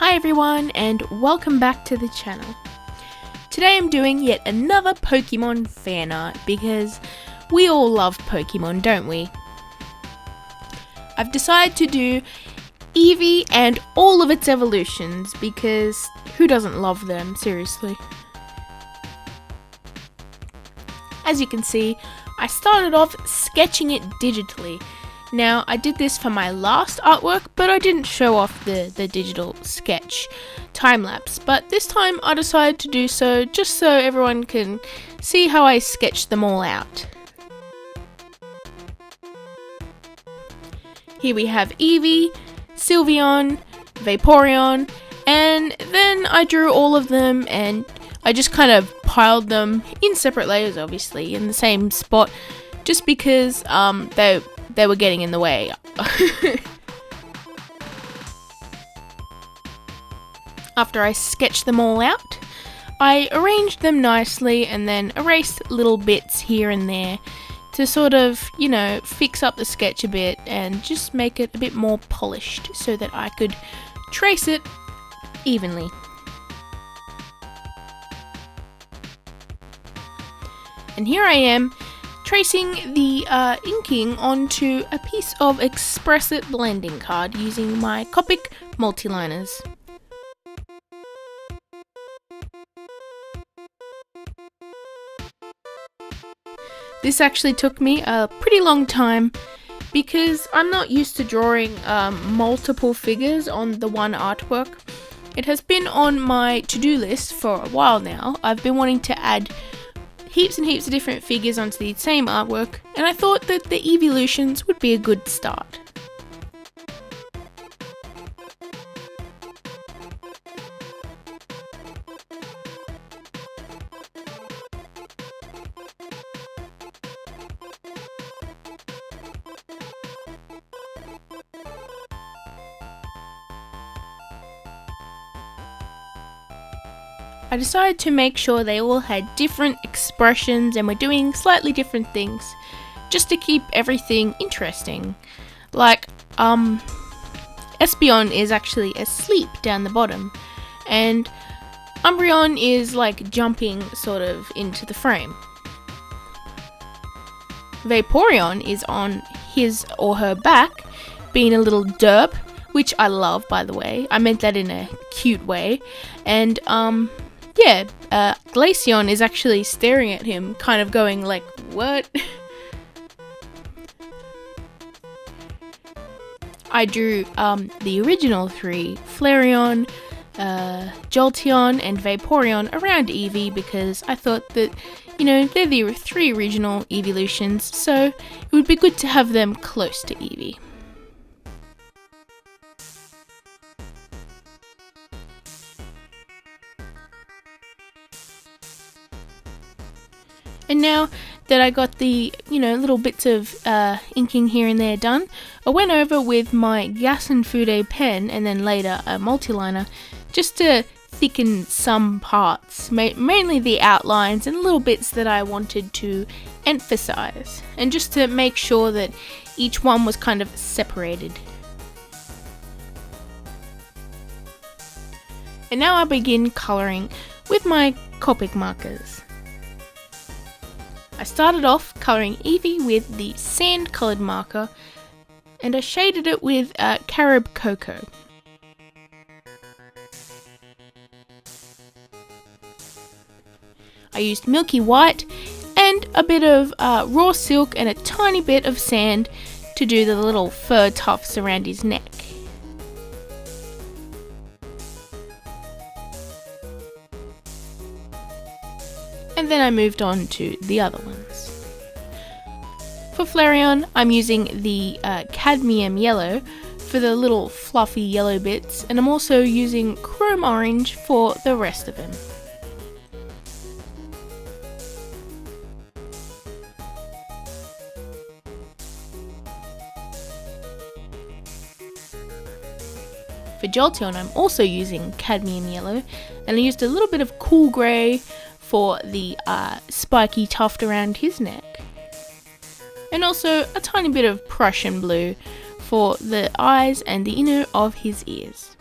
Hi everyone and welcome back to the channel. Today I'm doing yet another Pokemon fan art because we all love Pokemon, don't we? I've decided to do Eevee and all of its evolutions because who doesn't love them, seriously? As you can see, I started off sketching it digitally. Now, I did this for my last artwork, but I didn't show off the digital sketch time-lapse. But this time I decided to do so just so everyone can see how I sketched them all out. Here we have Eevee, Sylveon, Vaporeon, and then I drew all of them and I just kind of piled them in separate layers, obviously, in the same spot, just because they were getting in the way. After I sketched them all out, I arranged them nicely and then erased little bits here and there to sort of, you know, fix up the sketch a bit and just make it a bit more polished so that I could trace it evenly. And here I am, tracing the inking onto a piece of X-Pressit blending card using my Copic Multiliners. This actually took me a pretty long time because I'm not used to drawing multiple figures on the one artwork. It has been on my to-do list for a while now. I've been wanting to add heaps and heaps of different figures onto the same artwork, and I thought that the Eeveelutions would be a good start. I decided to make sure they all had different expressions and were doing slightly different things, just to keep everything interesting. Like, Espeon is actually asleep down the bottom, and Umbreon is like jumping sort of into the frame. Vaporeon is on his or her back, being a little derp, which I love, by the way. I meant that in a cute way. And, Glaceon is actually staring at him, kind of going like, what? I drew the original three, Flareon, Jolteon, and Vaporeon around Eevee because I thought that, you know, they're the three original Eeveelutions, so it would be good to have them close to Eevee. And now that I got the, little bits of inking here and there done, I went over with my Glaceon pen and then later a multiliner just to thicken some parts, mainly the outlines and little bits that I wanted to emphasize, and just to make sure that each one was kind of separated. And now I begin colouring with my Copic Markers. I started off colouring Eevee with the sand coloured marker and I shaded it with Carib Cocoa. I used milky white and a bit of raw silk and a tiny bit of sand to do the little fur tufts around his neck. And then I moved on to the other ones. For Flareon, I'm using the cadmium yellow for the little fluffy yellow bits, and I'm also using chrome orange for the rest of him. For Jolteon, I'm also using cadmium yellow, and I used a little bit of cool grey for the spiky tuft around his neck, and also a tiny bit of Prussian blue for the eyes and the inner of his ears.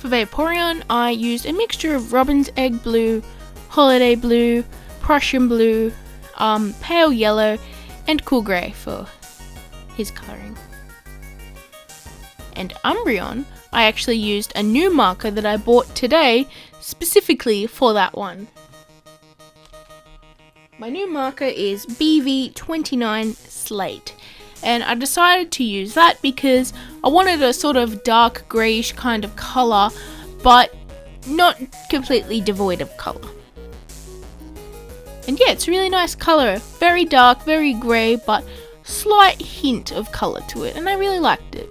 For Vaporeon, I used a mixture of Robin's Egg Blue, Holiday Blue, Prussian Blue, Pale Yellow, and Cool Grey for his colouring. And Umbreon, I actually used a new marker that I bought today specifically for that one. My new marker is BV29 Slate, and I decided to use that because I wanted a sort of dark greyish kind of colour, but not completely devoid of colour. And yeah, it's a really nice colour, very dark, very grey, but slight hint of colour to it, and I really liked it.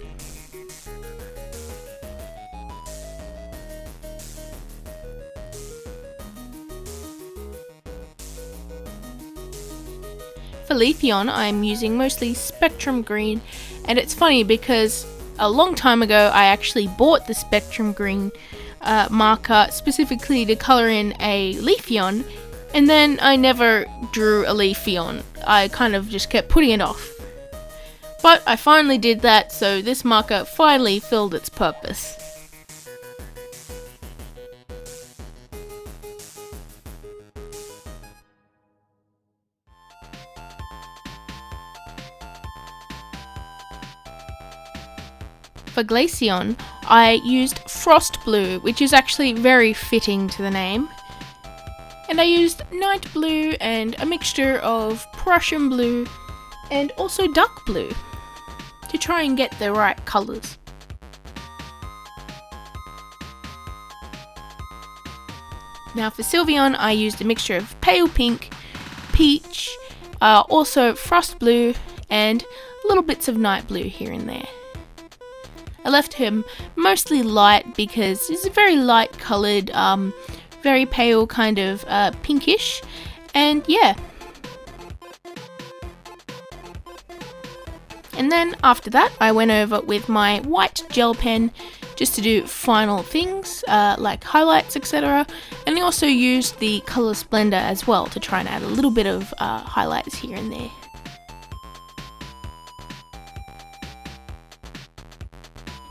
For Leafeon, I'm using mostly Spectrum Green, and it's funny because a long time ago I actually bought the Spectrum Green marker specifically to colour in a Leafeon, and then I never drew a Leafeon. I kind of just kept putting it off. But I finally did that, so this marker finally filled its purpose. For Glaceon, I used Frost Blue, which is actually very fitting to the name. And I used Night Blue and a mixture of Prussian Blue and also Dark Blue to try and get the right colours. Now for Sylveon, I used a mixture of Pale Pink, Peach, also Frost Blue, and little bits of Night Blue here and there. I left him mostly light because he's a very light coloured, very pale kind of pinkish, and yeah. And then after that I went over with my white gel pen just to do final things like highlights, etc. And I also used the colour Splendor as well to try and add a little bit of highlights here and there.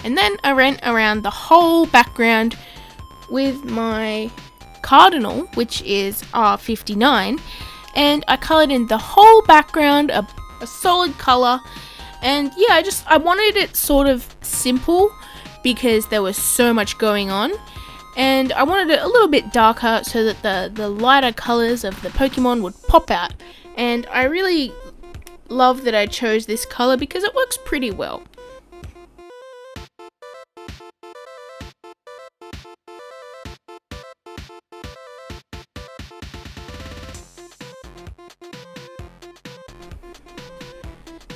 And then I went around the whole background with my Cardinal, which is R59, and I coloured in the whole background a solid colour. And yeah, I wanted it sort of simple because there was so much going on, and I wanted it a little bit darker so that the lighter colours of the Pokemon would pop out. And I really love that I chose this colour because it works pretty well.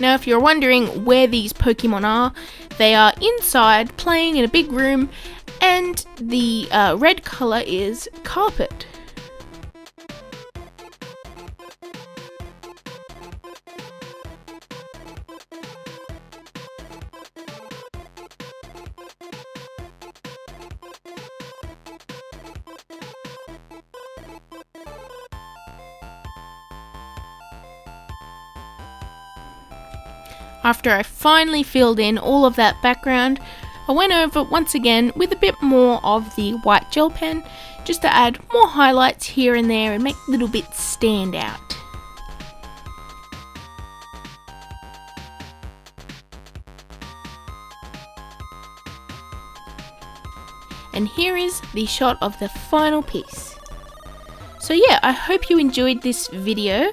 Now if you're wondering where these Pokemon are, they are inside playing in a big room, and the red colour is carpet. After I finally filled in all of that background, I went over once again with a bit more of the white gel pen just to add more highlights here and there and make little bits stand out. And here is the shot of the final piece. So yeah, I hope you enjoyed this video.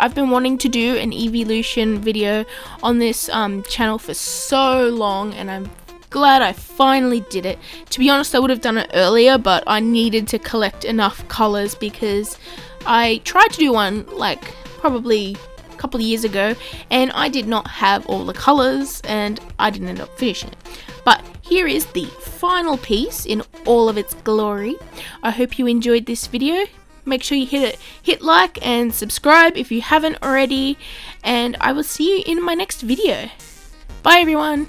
I've been wanting to do an Eeveelution video on this channel for so long, and I'm glad I finally did it. To be honest, I would have done it earlier, but I needed to collect enough colours because I tried to do one like probably a couple of years ago, and I did not have all the colours and I didn't end up finishing it. But here is the final piece in all of its glory. I hope you enjoyed this video. Make sure you hit like and subscribe if you haven't already, and I will see you in my next video. Bye everyone!